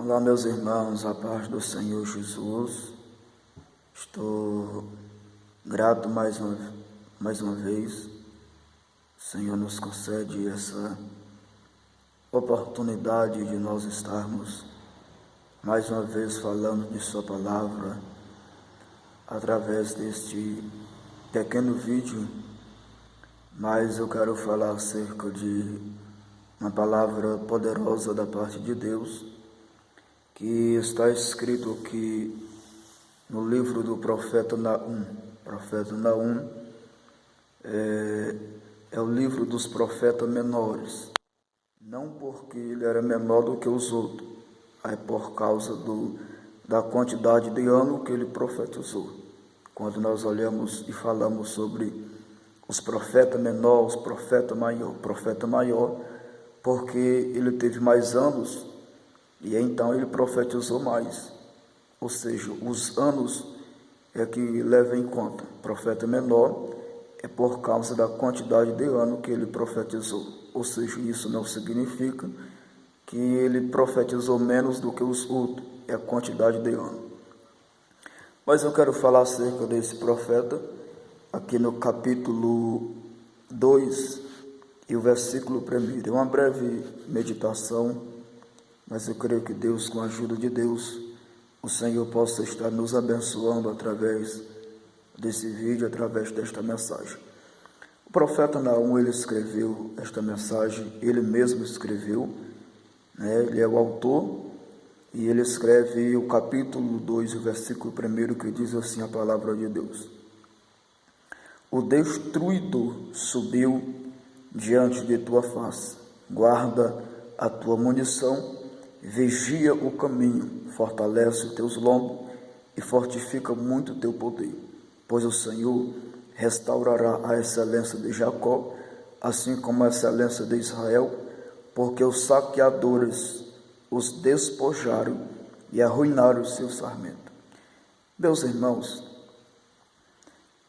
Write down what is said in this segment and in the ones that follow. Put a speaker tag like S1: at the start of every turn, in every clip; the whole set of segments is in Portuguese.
S1: Olá, meus irmãos, a paz do Senhor Jesus. Estou grato mais uma vez. O Senhor nos concede essa oportunidade de nós estarmos mais uma vez falando de Sua palavra através deste pequeno vídeo, mas eu quero falar acerca de uma palavra poderosa da parte de Deus, que está escrito aqui no livro do profeta Naum. O profeta Naum é o livro dos profetas menores, não porque ele era menor do que os outros, é por causa da quantidade de anos que ele profetizou. Quando nós olhamos e falamos sobre os profetas menores, os profetas maior, profeta maior, porque ele teve mais anos e então ele profetizou mais, ou seja, os anos é que leva em conta. Profeta menor é por causa da quantidade de anos que ele profetizou, ou seja, isso não significa que ele profetizou menos do que os outros, é a quantidade de anos. Mas eu quero falar acerca desse profeta, aqui no capítulo 2 e o versículo 1. É uma breve meditação, mas eu creio que Deus, com a ajuda de Deus, o Senhor possa estar nos abençoando através desse vídeo, através desta mensagem. O profeta Naum, ele escreveu esta mensagem, ele mesmo escreveu, ele é o autor, e ele escreve o capítulo 2, o versículo 1, que diz assim a palavra de Deus: O destruidor subiu diante de tua face, guarda a tua munição, vigia o caminho, fortalece os teus lombos e fortifica muito o teu poder, pois o Senhor restaurará a excelência de Jacó, assim como a excelência de Israel, porque os saqueadores os despojaram e arruinaram os seus sarmentos. Meus irmãos,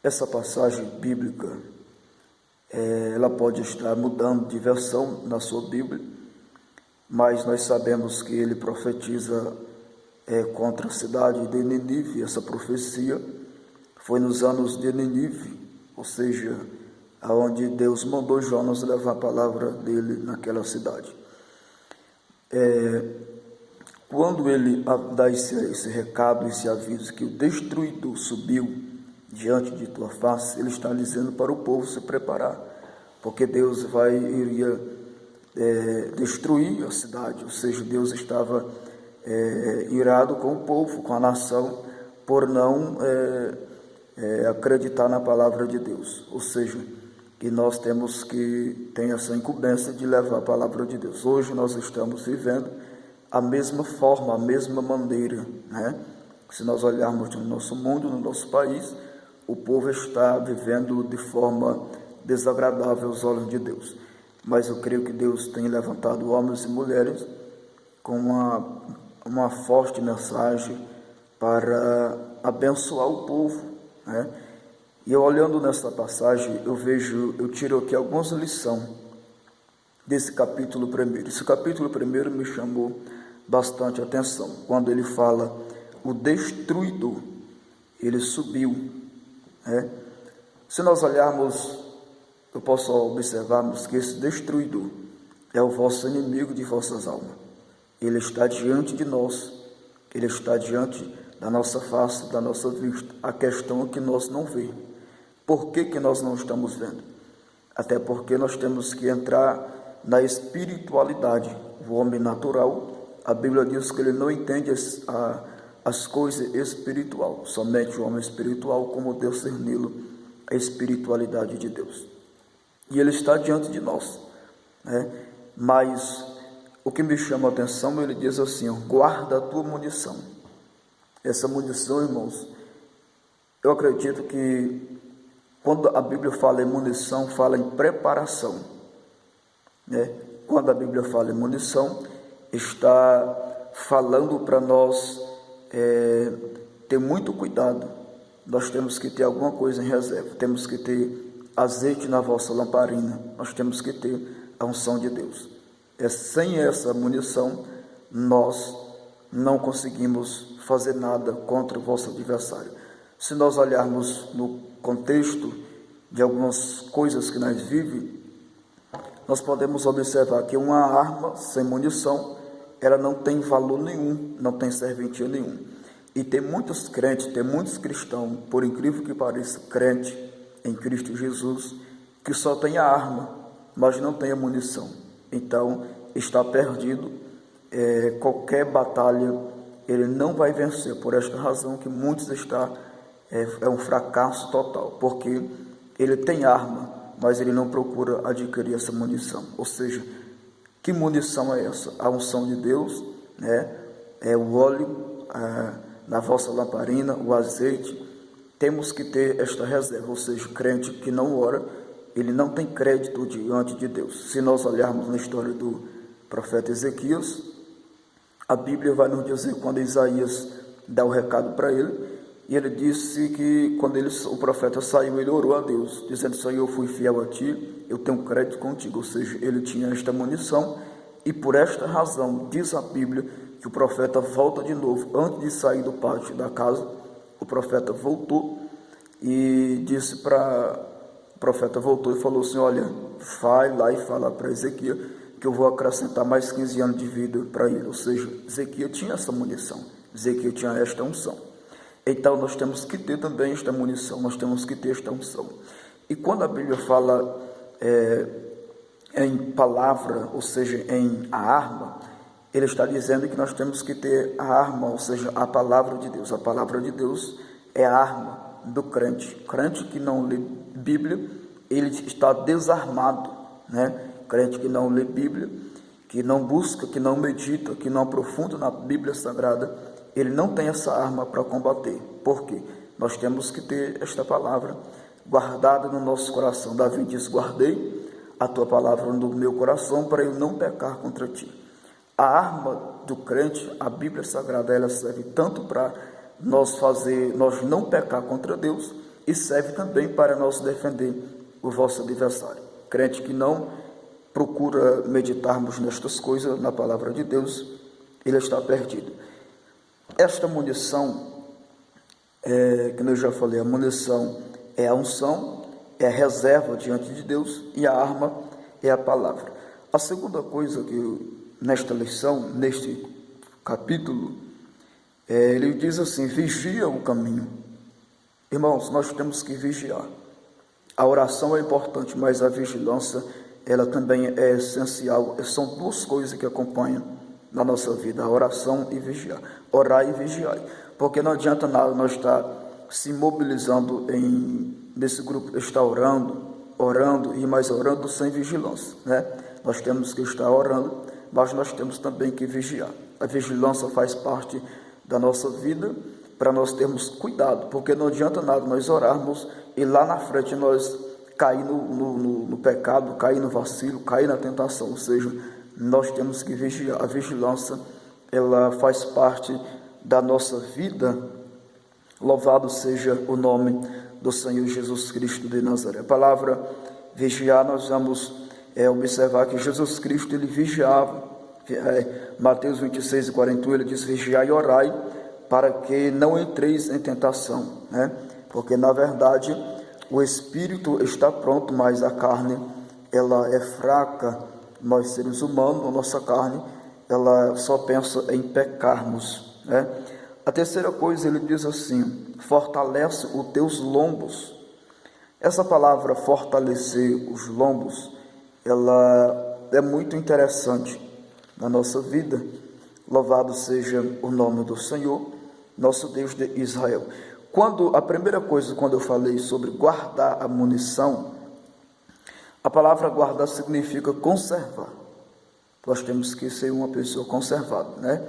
S1: essa passagem bíblica, ela pode estar mudando de versão na sua Bíblia, mas nós sabemos que ele profetiza contra a cidade de Nínive. Essa profecia foi nos anos de Nínive, ou seja, aonde Deus mandou Jonas levar a palavra dele naquela cidade. Quando ele dá esse recado, esse aviso que o destruidor subiu diante de tua face, ele está dizendo para o povo se preparar, porque Deus iria destruir a cidade, ou seja, Deus estava irado com o povo, com a nação, por não acreditar na palavra de Deus, ou seja, que nós temos que ter essa incumbência de levar a palavra de Deus. Hoje nós estamos vivendo a mesma forma, a mesma maneira, Se nós olharmos no nosso mundo, no nosso país, o povo está vivendo de forma desagradável aos olhos de Deus. Mas eu creio que Deus tem levantado homens e mulheres com uma forte mensagem para abençoar o povo, E eu, olhando nessa passagem, eu tiro aqui algumas lições desse capítulo 1. Esse capítulo 1 me chamou bastante atenção, quando ele fala, o destruidor, ele subiu, Se nós olharmos, eu posso observarmos que esse destruidor é o vosso inimigo de vossas almas. Ele está diante de nós, ele está diante da nossa face, da nossa vista. A questão é que nós não vemos. Por que nós não estamos vendo? Até porque nós temos que entrar na espiritualidade. O homem natural, a Bíblia diz que ele não entende as coisas espirituais. Somente o homem espiritual, como Deus discerni-lo, a espiritualidade de Deus. E ele está diante de nós, Mas o que me chama a atenção, ele diz assim, guarda a tua munição. Essa munição, irmãos, eu acredito que quando a Bíblia fala em munição, fala em preparação, Quando a Bíblia fala em munição, está falando para nós ter muito cuidado. Nós temos que ter alguma coisa em reserva, temos que ter azeite na vossa lamparina, nós temos que ter a unção de Deus. Sem essa munição, nós não conseguimos fazer nada contra o vosso adversário. Se nós olharmos no contexto de algumas coisas que nós vivemos, nós podemos observar que uma arma sem munição, ela não tem valor nenhum, não tem serventia nenhum. E tem muitos crentes, tem muitos cristãos, por incrível que pareça, crente em Cristo Jesus, que só tem a arma, mas não tem a munição. Então, está perdido. Qualquer batalha, ele não vai vencer. Por esta razão que muitos é um fracasso total, porque ele tem arma, mas ele não procura adquirir essa munição. Ou seja, que munição é essa? A unção de Deus, né? É o óleo na vossa lamparina, o azeite. Temos que ter esta reserva, ou seja, o crente que não ora, ele não tem crédito diante de Deus. Se nós olharmos na história do profeta Ezequias, a Bíblia vai nos dizer, quando Isaías dá o recado para ele, e ele disse que quando o profeta saiu, ele orou a Deus, dizendo: Senhor, eu fui fiel a ti, eu tenho crédito contigo. Ou seja, ele tinha esta munição, e por esta razão, diz a Bíblia, que o profeta volta de novo. Antes de sair do pátio da casa, o profeta voltou e disse o profeta voltou e falou assim: olha, vai lá e fala para Ezequias que eu vou acrescentar mais 15 anos de vida para ele. Ou seja, Ezequias tinha essa munição, Ezequias tinha esta unção. Então nós temos que ter também esta munição, nós temos que ter esta unção. E quando a Bíblia fala em palavra, ou seja, em a arma, ele está dizendo que nós temos que ter a arma, ou seja, a palavra de Deus. A palavra de Deus é a arma do crente. Crente que não lê Bíblia, ele está desarmado, né? Crente que não lê Bíblia, que não busca, que não medita, que não aprofunda na Bíblia Sagrada, ele não tem essa arma para combater. Por quê? Nós temos que ter esta palavra guardada no nosso coração. Davi diz: guardei a tua palavra no meu coração para eu não pecar contra ti. A arma do crente, a Bíblia Sagrada, ela serve tanto para nós não pecar contra Deus, e serve também para nós defender o vosso adversário. Crente que não procura meditarmos nestas coisas, na palavra de Deus, ele está perdido. Esta munição, como eu já falei, a munição é a unção, é a reserva diante de Deus, e a arma é a palavra. A segunda coisa que nesta lição, neste capítulo, ele diz assim: vigia o caminho. Irmãos, nós temos que vigiar. A oração é importante, mas a vigilância, ela também é essencial. São duas coisas que acompanham na nossa vida: a oração e vigiar. Orar e vigiar. Porque não adianta nada nós estar se mobilizando nesse grupo, estar orando e mais orando sem vigilância, né? Nós temos que estar orando, mas nós temos também que vigiar. A vigilância faz parte da nossa vida, para nós termos cuidado, porque não adianta nada nós orarmos e lá na frente nós cair no pecado, cair no vacilo, cair na tentação. Ou seja, nós temos que vigiar. A vigilância, ela faz parte da nossa vida. Louvado seja o nome do Senhor Jesus Cristo de Nazaré. A palavra vigiar, nós vamos observar que Jesus Cristo, ele vigiava. Mateus 26:41, ele diz: vigiai e orai, para que não entreis em tentação, né? Porque na verdade o espírito está pronto, mas a carne, ela é fraca. Nós, seres humanos, a nossa carne, ela só pensa em pecarmos, né? A terceira coisa, ele diz assim: fortalece os teus lombos. Essa palavra fortalecer os lombos, ela é muito interessante na nossa vida. Louvado seja o nome do Senhor, nosso Deus de Israel. A primeira coisa, quando eu falei sobre guardar a munição, a palavra guardar significa conservar. Nós temos que ser uma pessoa conservada, né?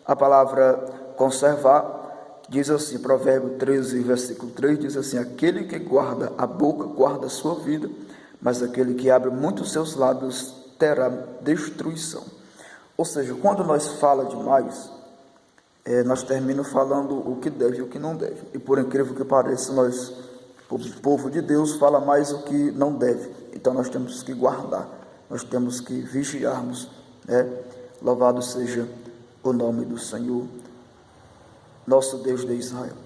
S1: A palavra conservar diz assim, Provérbio 13, versículo 3, diz assim: aquele que guarda a boca guarda a sua vida, mas aquele que abre muito os seus lábios terá destruição. Ou seja, quando nós falamos demais, nós terminamos falando o que deve e o que não deve. E por incrível que pareça, o povo de Deus fala mais o que não deve. Então nós temos que guardar, nós temos que vigiarmos, né? Louvado seja o nome do Senhor, nosso Deus de Israel.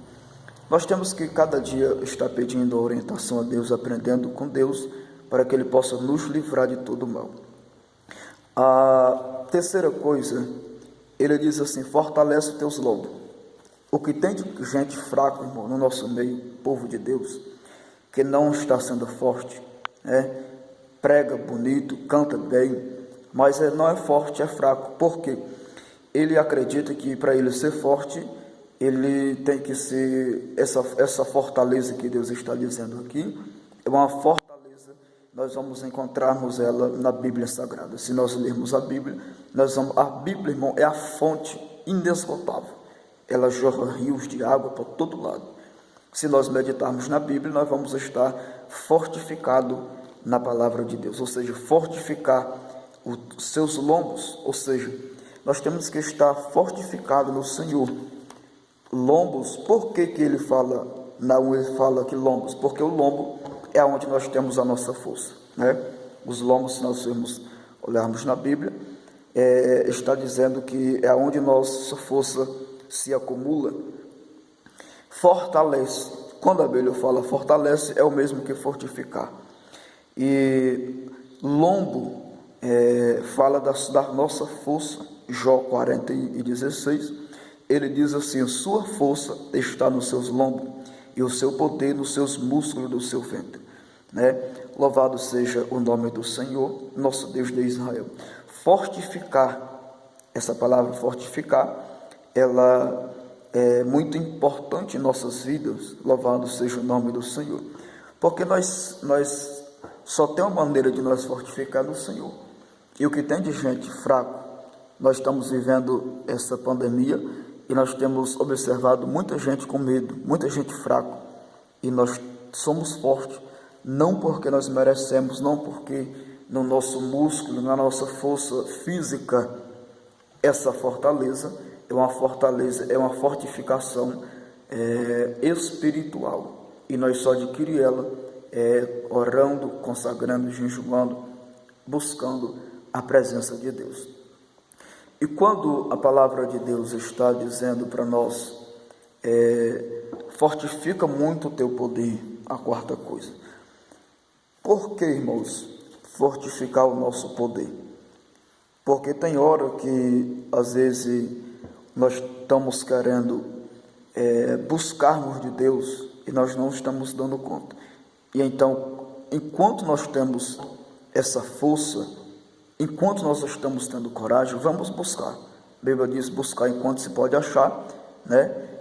S1: Nós temos que cada dia estar pedindo a orientação a Deus, aprendendo com Deus, para que Ele possa nos livrar de todo mal. A terceira coisa, ele diz assim: fortalece os teus lombos. O que tem de gente fraca, irmão, no nosso meio, povo de Deus, que não está sendo forte, prega bonito, canta bem, mas não é forte, é fraco. Por quê? Ele acredita que para ele ser forte, ele tem que ser essa fortaleza que Deus está dizendo aqui, é uma fortaleza, nós vamos encontrarmos ela na Bíblia Sagrada. Se nós lermos a Bíblia, a Bíblia, irmão, é a fonte inesgotável, ela jorra rios de água para todo lado. Se nós meditarmos na Bíblia, nós vamos estar fortificados na palavra de Deus, ou seja, fortificar os seus lombos, ou seja, nós temos que estar fortificados no Senhor. Lombos, por que ele fala, não, ele fala que lombos? Porque o lombo é onde nós temos a nossa força, Os lombos, se nós olharmos na Bíblia, está dizendo que é onde nossa força se acumula. Fortalece, quando a Bíblia fala fortalece, é o mesmo que fortificar. E lombo fala da nossa força. Jó 40:16, ele diz assim: sua força está nos seus lombos e o seu poder nos seus músculos do seu ventre, Louvado seja o nome do Senhor, nosso Deus de Israel. Fortificar, essa palavra fortificar, ela é muito importante em nossas vidas. Louvado seja o nome do Senhor, porque nós só tem uma maneira de nós fortificar no Senhor. E o que tem de gente fraco, nós estamos vivendo essa pandemia e nós temos observado muita gente com medo, muita gente fraca, e nós somos fortes, não porque nós merecemos, não porque no nosso músculo, na nossa força física, essa fortaleza é uma fortificação espiritual, e nós só adquirimos ela orando, consagrando, jejuando, buscando a presença de Deus. E quando a palavra de Deus está dizendo para nós, fortifica muito o teu poder, a quarta coisa. Por que, irmãos, fortificar o nosso poder? Porque tem hora que, às vezes, nós estamos querendo buscarmos de Deus e nós não estamos dando conta. E então, enquanto nós temos essa força, enquanto nós estamos tendo coragem, vamos buscar. A Bíblia diz buscar enquanto se pode achar,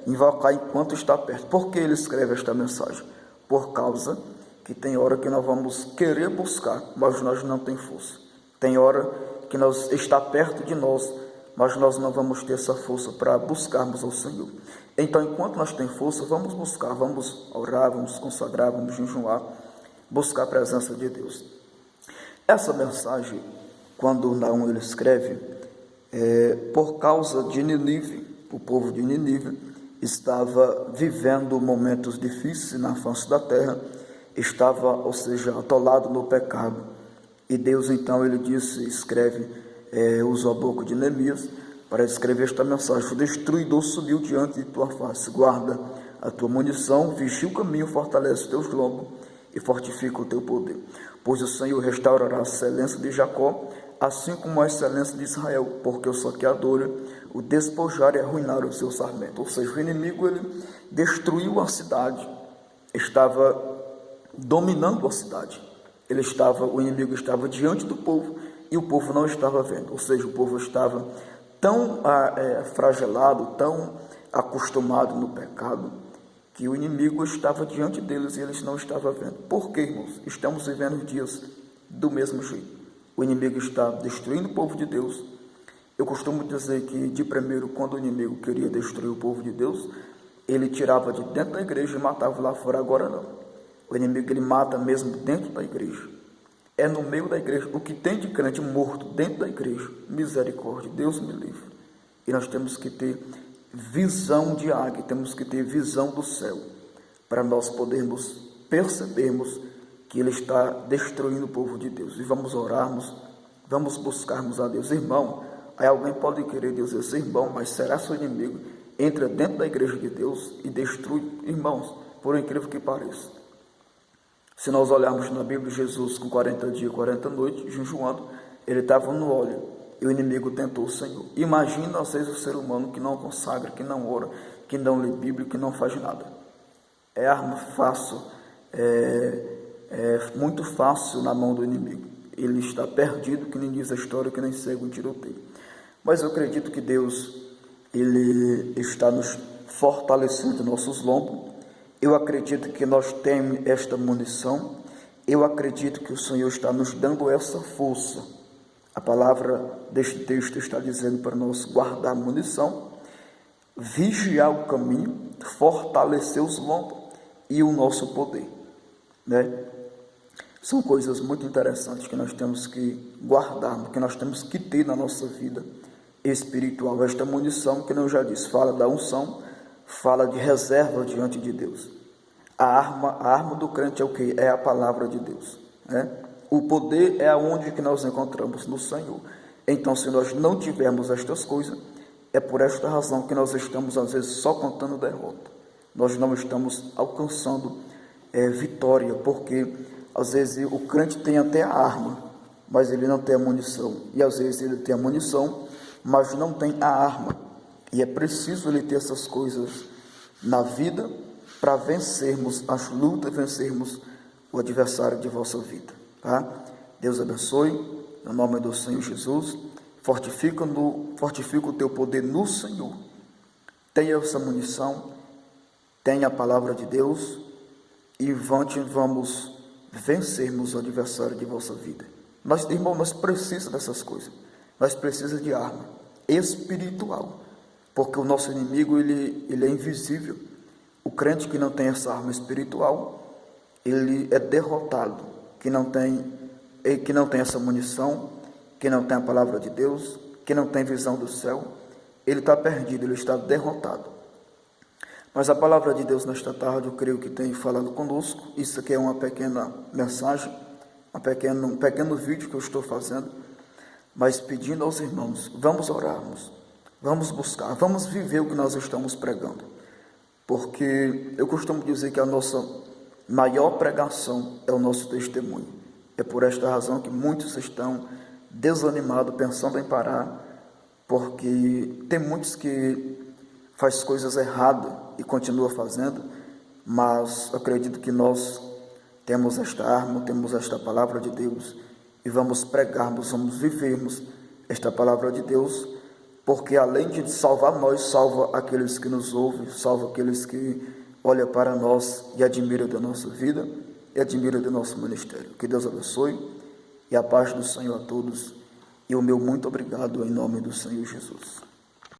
S1: invocar enquanto está perto. Por que ele escreve esta mensagem? Por causa que tem hora que nós vamos querer buscar, mas nós não temos força. Tem hora que está perto de nós, mas nós não vamos ter essa força para buscarmos ao Senhor. Então, enquanto nós temos força, vamos buscar, vamos orar, vamos consagrar, vamos jejuar, buscar a presença de Deus. Essa mensagem, quando Naum ele escreve, por causa de Nínive, o povo de Nínive estava vivendo momentos difíceis na face da terra, estava, ou seja, atolado no pecado. E Deus então ele escreve, usou a boca de Neemias para escrever esta mensagem: o destruidor subiu diante de tua face, guarda a tua munição, vigia o caminho, fortalece os teus lombos e fortifica o teu poder, pois o Senhor restaurará a excelência de Jacó, assim como a excelência de Israel, porque o saqueador o despojar e arruinar o seu sarmento. Ou seja, o inimigo ele destruiu a cidade, estava dominando a cidade, o inimigo estava diante do povo e o povo não estava vendo, ou seja, o povo estava tão fragelado, tão acostumado no pecado, que o inimigo estava diante deles e eles não estavam vendo. Por quê, irmãos? Estamos vivendo dias do mesmo jeito. O inimigo está destruindo o povo de Deus. Eu costumo dizer que, de primeiro, quando o inimigo queria destruir o povo de Deus, ele tirava de dentro da igreja e matava lá fora. Agora não. O inimigo ele mata mesmo dentro da igreja. É no meio da igreja. O que tem de crente morto dentro da igreja, misericórdia, Deus me livre. E nós temos que ter visão de águia, temos que ter visão do céu, para nós podermos percebermos que ele está destruindo o povo de Deus. E vamos orarmos, vamos buscarmos a Deus. Irmão, Aí alguém pode querer dizer assim, irmão, mas será seu inimigo? Entra dentro da igreja de Deus e destrui irmãos, por incrível que pareça. Se nós olharmos na Bíblia, Jesus com 40 dias e 40 noites, jejuando, ele estava no óleo e o inimigo tentou o Senhor. Imagina, às vezes, o ser humano que não consagra, que não ora, que não lê Bíblia, que não faz nada. É arma fácil, é muito fácil na mão do inimigo. Ele está perdido, que nem diz a história, que nem segue o tiroteio. Mas eu acredito que Deus, Ele está nos fortalecendo nossos lombos. Eu acredito que nós temos esta munição. Eu acredito que o Senhor está nos dando essa força. A palavra deste texto está dizendo para nós guardar a munição, vigiar o caminho, fortalecer os lombos e o nosso poder, né? São coisas muito interessantes que nós temos que guardar, que nós temos que ter na nossa vida espiritual. Esta munição, que eu já disse, fala da unção, fala de reserva diante de Deus. A arma do crente é o que? É a palavra de Deus, né? O poder é aonde que nós encontramos no Senhor. Então, se nós não tivermos estas coisas, é por esta razão que nós estamos, às vezes, só contando derrota. Nós não estamos alcançando vitória, porque, às vezes, o crente tem até a arma, mas ele não tem a munição. E, às vezes, ele tem a munição, mas não tem a arma. E é preciso ele ter essas coisas na vida para vencermos as lutas, vencermos o adversário de vossa vida. Tá? Deus abençoe, no nome do Senhor Jesus. Fortifica o teu poder no Senhor. Tenha essa munição, tenha a palavra de Deus e vamos vencermos o adversário de vossa vida. Irmão, nós precisamos dessas coisas. Nós precisamos de arma espiritual, porque o nosso inimigo ele é invisível. O crente que não tem essa arma espiritual, ele é derrotado, que não tem essa munição, que não tem a palavra de Deus, que não tem visão do céu, ele está perdido, ele está derrotado. Mas a palavra de Deus nesta tarde, eu creio que tem falado conosco. Isso aqui é uma pequena mensagem, um pequeno vídeo que eu estou fazendo, mas pedindo aos irmãos, vamos orarmos, vamos buscar, vamos viver o que nós estamos pregando, porque eu costumo dizer que a nossa maior pregação é o nosso testemunho. É por esta razão que muitos estão desanimados, pensando em parar, porque tem muitos que faz coisas erradas e continua fazendo, mas acredito que nós temos esta arma, temos esta palavra de Deus e vamos pregarmos, vamos vivermos esta palavra de Deus, porque além de salvar nós, salva aqueles que nos ouvem, salva aqueles que olham para nós e admiram da nossa vida e admiram do nosso ministério. Que Deus abençoe e a paz do Senhor a todos e o meu muito obrigado em nome do Senhor Jesus.